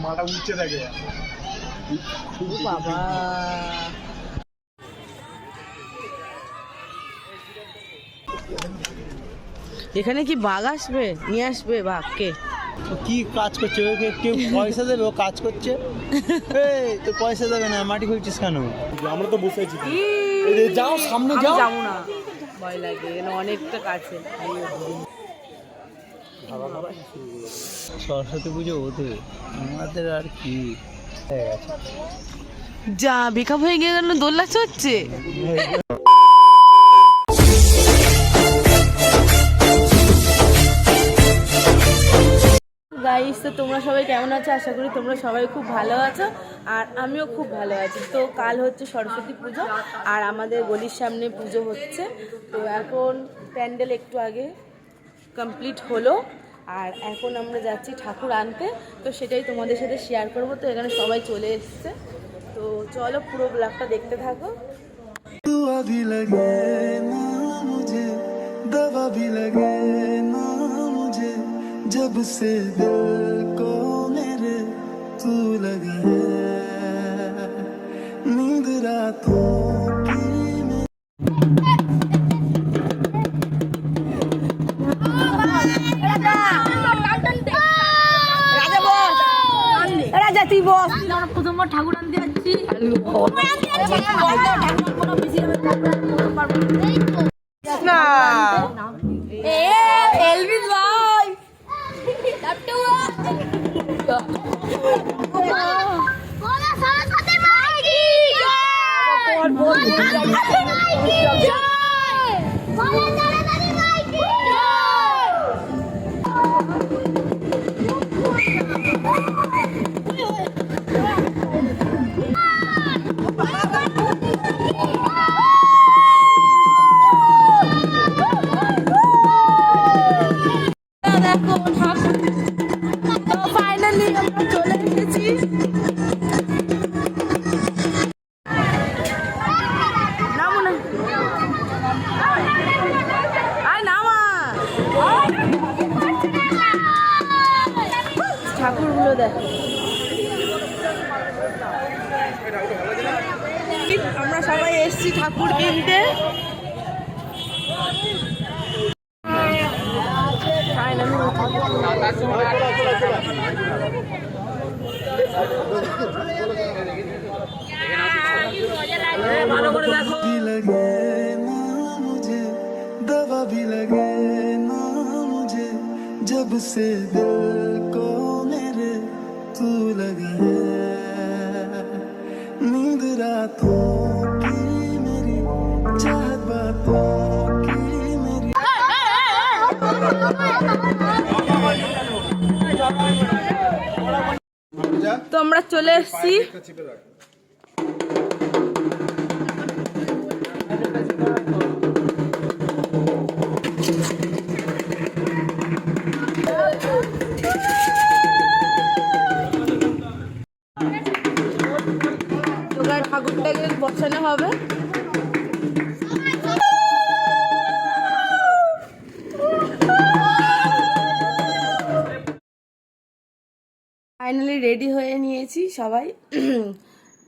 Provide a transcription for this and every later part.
মাটা উঠছে দেখে বাবা। এখানে কি বাঘ আসবে, নিয়ে আসবে বাঘকে? কি কাজ করছে? কেউ পয়সা দেবে? ও কাজ করছে, তো পয়সা দেবে না, মাটি খুঁজছিস কেন? আমরা তো বসে আছি, যাও সামনে যাও। যাবো না, ভয় লাগে, অনেকটা কাছে। সরস্বতী পুজো ওদের, আমাদের আর কি যা বেকআপ হয়ে গিয়ে গেল, দোল্লা চড়ছে। গাইস, তো তোমরা সবাই কেমন আছো? আশা করি তোমরা সবাই খুব ভালো আছো, আর আমিও খুব ভালো আছি। তো কাল হচ্ছে সরস্বতী পুজো, আর আমাদের গলির সামনে পুজো হচ্ছে। তো এখন প্যান্ডেল একটু আগে কমপ্লিট হলো, আর এখন আমরা যাচ্ছি ঠাকুর আনতে। তো সেটাই তোমাদের সাথে শেয়ার করবো। তো এখানে সবাই চলে এসছে, তো চলো পুরো ব্লগটা দেখতে থাকো। जब से दिल को मेरे तू लगा है, नींद रातों की রাজা তুই বস। আমরা প্রথমবার ঠাকুর আনতে যাচ্ছি। না এলভিস ভাই, ফাইনালি আমরা চলে এসেছি। নামো না, আয় নামা। ঠাকুরগুলো দেখো, আমরা সবাই এসেছি ঠাকুর কিনতে। ভালো করে দেখো। लगे ना मुझे दवा भी लगे ना मुझे, जब से दिल को मेरे तू लगा है, नींद रातों की मेरी, चाहत बातों की मेरी। তো আমরা চলে এসেছি। ঠাকুরটাকে বসানো হবে। ফাইনালি রেডি হয়ে নিয়েছি সবাই।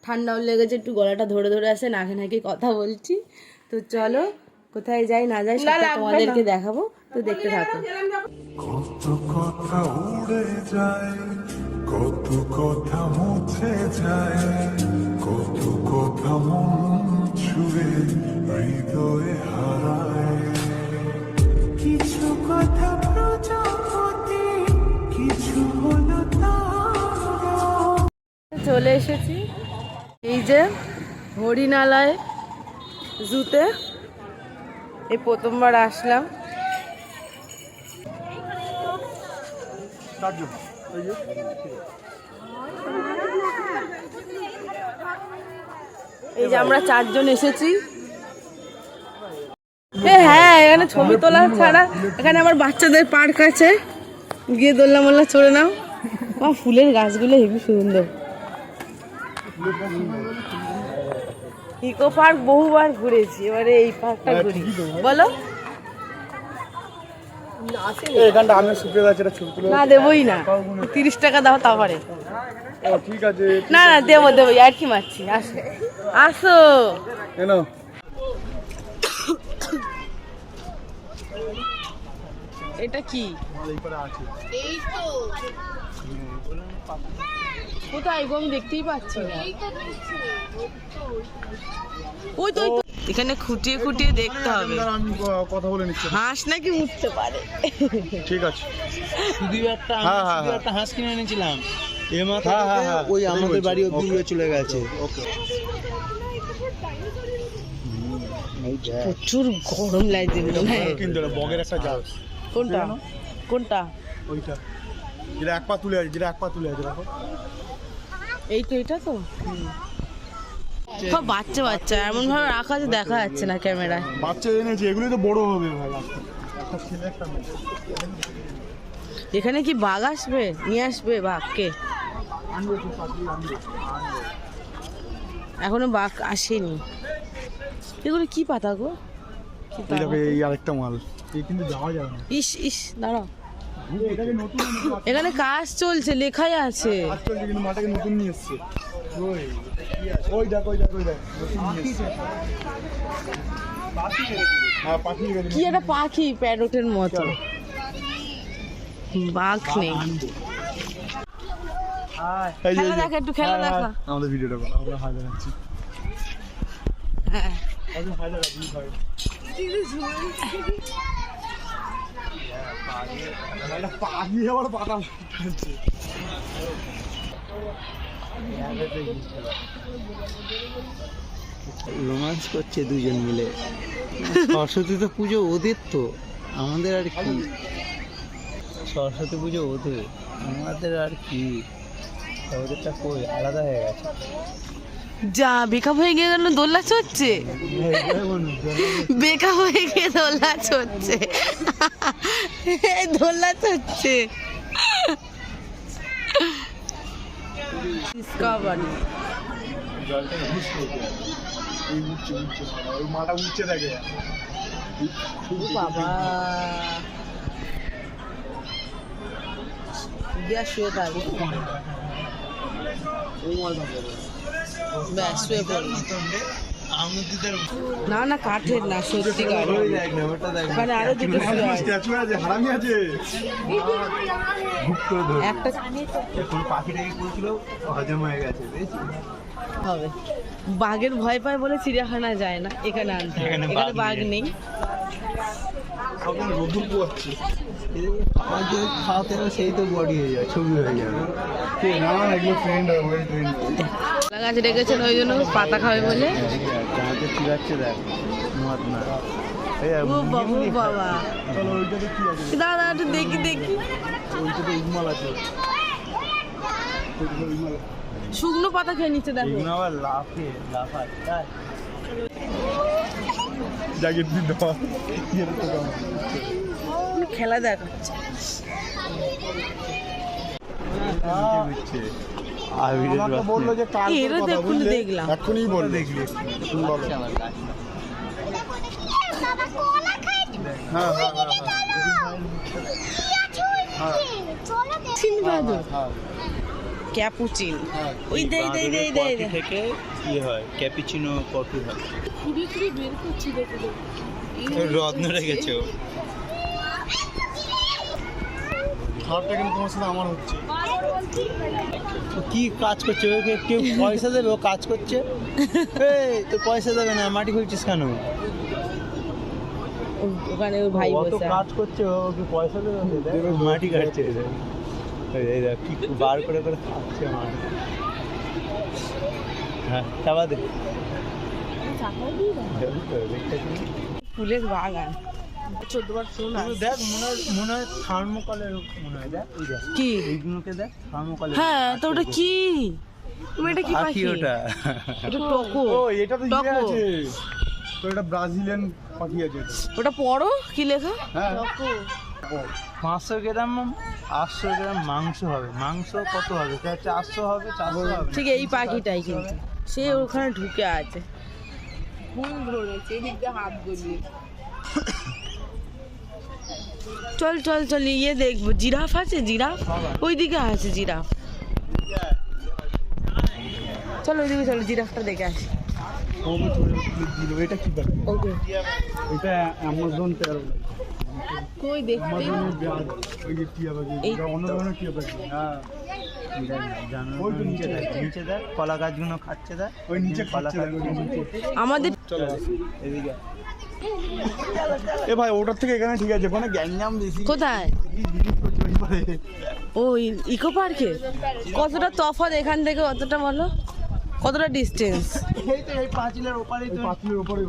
ঠান্ডাও লেগেছে, একটু গলাটা ধরে ধরে আসে, নাকে নাকে কথা বলছি। তো চলো কোথায় যাই না যাই সেটা তোমাদেরকে দেখাবো, তো দেখতে থাকো। কত কথা উড়ে যায়, কত কথা মুছে যায়, কত কথা মন ছুঁয়ে হৃদয়ে হারায়, কিছু কথা প্রজাপতি, কিছু হলো তারা। চলে এসেছি এই যে হরিণালয় জুতে, এই প্রথমবার আসলাম। এই যে আমরা 4 জন এসেছি। হ্যাঁ, এখানে ছবি তোলা ছাড়া, এখানে আবার বাচ্চাদের পার্ক আছে, গিয়ে দোলনা মোল্লা চড়ে নাও। ফুলের গাছগুলো হেবি সুন্দর। ইকো পার্ক বহুবার ঘুরেছি, এবারে এই পার্কটা ঘুরি। বলো এই গানটা আমি সুপ্রিয় আছে, এটা ছবি তুলে। না দেবই না, 30 টাকা দাও তারপরে। ও ঠিক আছে, না না দেবো দেবো, আর কি মারছি, আসো আসো। কেন এটা কি? এই তো কোথায় গো, আমি দেখতেই পাচ্ছি না। ওই তো ওই তো। এখানে খুঁটিয়ে খুঁটিয়ে দেখতে হবে। আমি কথা বলে নিচ্ছি। হাঁস নাকি উঠতে পারে? ঠিক আছে, শুধু একটা হ্যাঁ, হ্যাঁ, শুধু একটা হাঁস কিনে এনেছিলাম, এ মাথা হ্যাঁ, হ্যাঁ, হ্যাঁ, ওই সেটাই আমাদের বলছি। বাড়ি অব্দি উড়ে চলে গেছে। ওকে। প্রচুর গরম লাগছে মনে হয়। কিন্তু না, বগের একটা জাল। কোনটা কোনটা? ওইটা যেটা এক পা তুলে আছে, যেটা এক পা তুলে আছে দেখো। এই তো, এটা তো সব বাচ্চা বাচ্চা, এমন ভাবে রাখা আছে দেখা যাচ্ছে না ক্যামেরায়। বাচ্চা এনেছে, এগুলোই তো বড় হবে ভাই। একটা ছেলে একটা মেয়ে। এখানে কি বাঘ আসবে, নিয়ে আসবে বাঘকে? আনবে তো, পাখি আনবে। এখনো বাঘ আসেনি। এগুলো কি পাতা গো? কি এই পাতা? দেখো, এই আরেকটা মাল। এই কিন্তু যাওয়া যাবে না। ইস ইস, দাঁড়াও, এটাকে নতুন এখানে কাজ চলছে, লেখাই আছে। কাজ চলছে, কিন্তু মাটাকে নতুন নিয়ে এসছে। ওই দেখ, ওই দেখ, ওই দেখ, নতুন নিয়ে এসছে। হ্যাঁ, পাখি গেছে। কি একটা পাখি, প্যারটের মতো। বাঘ নেই। এই যে, খেলা এই যে। দেখা, একটু খেলা হ্যাঁ, দেখা। হ্যাঁ, আমাদের ভিডিওটা করো, আমরা হাই দেখাচ্ছি। হ্যাঁ। আমরা হাই দেখাচ্ছি, ভাই। একটা পাখি আবার পাতা টানছে। রোমান্স করছে দুজন মিলে। সরস্বতী তো পুজো ওদের, তো আমাদের আর কি। সরস্বতী পুজো ওদের, আমাদের আর কি। ওদেরটা কই আলাদা হয়ে গেছে। যা বেকআপ হয়ে গিয়ে গেল, দোল্লা চড়ছে। বেকআপ হয়ে গিয়ে দোল্লা চড়ছে, দোল্লা চড়ছে। ডিসকভারি। জলটা উঠছে, এই উঠছে, উঠছে, ওই মাটা উঠছে দেখে। বাবা দিয়া শুয়ে থাকবে, ব্যাস শুয়ে পড়বে। না না কাঠের না, সত্যি কাঠের। ওখানে আরো দুটো শুয়ে আছে। স্ট্যাচু আছে, হারামি আছে। একটা এখন পাখিটাকে করেছিল, হজম হয়ে গেছে, বুঝেছিস? হবে। বাঘের ভয় পায় বলে চিড়িয়াখানা যায় না, এখানে আনতে হয়। এখানে এখানে বাঘ বাঘ নেই। সব রোদুর পোয়াচ্ছে। খাওয়ার জন্য খাওয়াতে হবে, সেই তো বডি হয়ে যাবে, ছবি হয়ে যাবে। না, এগুলো ট্রেন্ড, ওয়েল ট্রেন্ড। কলা গাছ রেখেছেন ওই জন্য, পাতা খাবে বলে। গাছে চিরাচ্ছে দেখ, মদ না। ও বাবু বাবা, চলো, ওইটাতে কি আছে? দাদা একটু দেখি দেখি। ওইটাতে ইগমাল আছে। শুকনো পাতা খেয়ে নিচ্ছে দেখো। এগুলো আবার লাফায়, তাই? জাগির দিন দেওয়া। খেলা দেখাচ্ছে। আমাকে বললো যে কাল এরও তো এক্ষুনি দেখলাম। এক্ষুনি বললো। দেখলি? বলো। হ্যাঁ, হ্যাঁ, হ্যাঁ, হ্যাঁ। ক্যাপুচিন। হ্যাঁ। ওই দে দে দে দে কফি থেকে কি হয়, ক্যাপুচিনো কফি হয়। খুঁড়ি খুঁড়ি বের করছি দেখো। রত্ন রেখেছে ও। খাবারটা কিন্তু তোমার সাথে আমার হচ্ছে। কি কাজ করছে, ওকে কেউ পয়সা দেবে, ও কাজ করছে। এই তো পয়সা দেবে না, মাটি খুঁজছিস কেন? ওখানে ওই ভাই ও তো বসে কাজ করছে, ওকে পয়সা দেবে না, দেখ, মাটি কাটছে। এই দেখ কি বার করে করে খাচ্ছে মাটি। হ্যাঁ, চাপা দে। ফুলের বাগান। 14 বার ফোন তুই দেখ, মনে হয় থার্মোকলের, মনে হয় দেখ, এই দেখ কি? এইগুলোকে দেখ, থার্মোকলের। হ্যাঁ তো ওটা কি? তুমি এটা কি পাখি পাখি? ওটা। এটা টকো। ও, এটা তো ইয়ে টকো। আছে। তো এটা ব্রাজিলিয়ান পাখি আছে এটা। ওটা পড়ো কি লেখা? হ্যাঁ। 500 গ্রাম 800 গ্রাম মাংস হবে। মাংস কত হবে? 400 হবে, 400 হবে। ঠিক এই পাখিটাই কিন্তু, সে ওখানে ঢুকে আছে। ফুল ধরেছে, এদিক দিয়ে হাত গলিয়ে। চল চল চল ইয়ে দেখবো, জিরাফ আছে, জিরাফ ওইদিকে আছে জিরাফ। চলো ওইদিকে চলো, জিরাফটা দেখে আসি। এটা কি ব্যাপার? ওকে এটা অ্যামাজন প্যারো, কই দেখতে অ্যামাজনের ব্যাগ, ওই যে টিয়া পাখি, এই এটা অন্য ধরনের টিয়া পাখি। হ্যাঁ ওই তো নিচে দেখ, নিচে দেখ কলা গাছগুলো খাচ্ছে দেখ, ওই নিচে খাচ্ছে দেখ, ওই নিচে। আমাদের চলো এদিকে এ ভাই ওটার থেকে এখানে ঠিক আছে, ওখানে গ্যাঞ্জাম বেশি। কোথায়? কি জিনিস করছে ওই পারে? ও ইকো পার্কে। কতটা তফাৎ এখান থেকে অতটা বলো, কতটা ডিস্টেন্স? এই তো এই পাঁচিলের ওপারেই ওই তো। পাঁচিলের ওপরে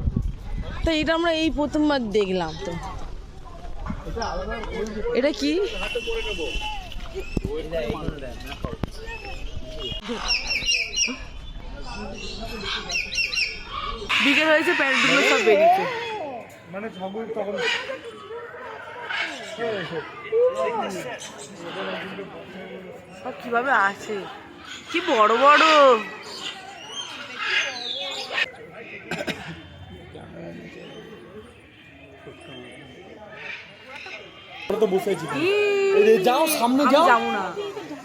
তো এটা আমরা এই প্রথমবার দেখলাম। তো এটা কি? বিকেল হয়েছে, প্যান্টগুলো সব বেরিয়েছে। মানে ঝগড় তখন সব কিভাবে আছে, কি বড় বড়। তো বসে আছি। এই যাও সামনে আমি যাও। যাবো না,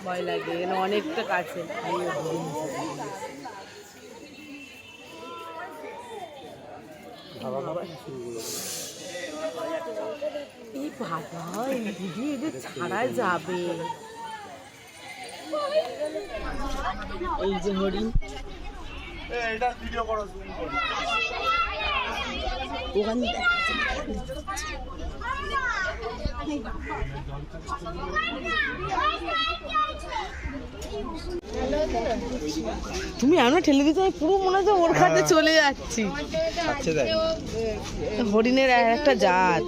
ভয় লাগে, এখানে অনেকটা কাছে। এই বাবা, এই দিদি এদের ছাড়া যাবে? এই যে হরিণ, এটা ভিডিও করো, জুম করো। ওখান থেকে তুমি আমরা ঠেলে দিতে, আমি পুরো মনে হচ্ছে ওর কাছে চলে যাচ্ছি। খাচ্ছে দেখ। হরিণের একটা জাত,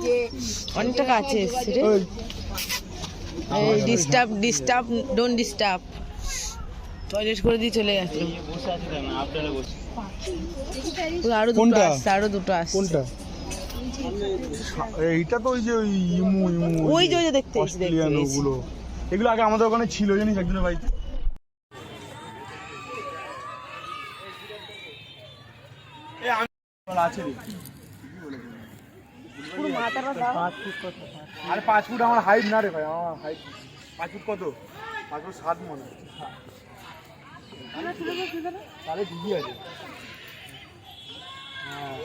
অনেকটা কাছে এসছে রে। এই disturb disturb don't disturb, toilet করে দিয়ে চলে গেছে। বসে আছে দেখ না, আপনারা বসে। আরো দুটো কোনটা? আসছে, আরো দুটো আসছে। কোনটা? এইটা তো ওই যে ওই ইমু ইমু, ওই যে দেখতে এসেছি, দেখতে অস্ট্রেলিয়ান এসেছি। ওগুলো, এগুলো আগে আমাদের ওখানে ছিল জানিস, একজনের বাড়িতে। আছে রে। পুরো মাথাটা দাও। আরে 5 ফুট আমার হাইট না রে ভাই, আমার হাইট 5 ফুট কত? 5 ফুট 7 মনে হয়। তাহলে ঠিকই আছে। হ্যাঁ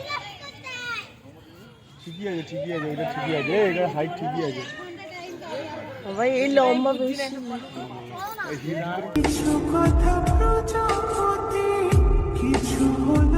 ঠিকই আছে, ঠিকই আছে, এটা ঠিকই আছে, এটা হাইট ঠিকই আছে। ভাই এই লম্বা বেশি। কিছু কথা প্রজাপতি, কিছু হল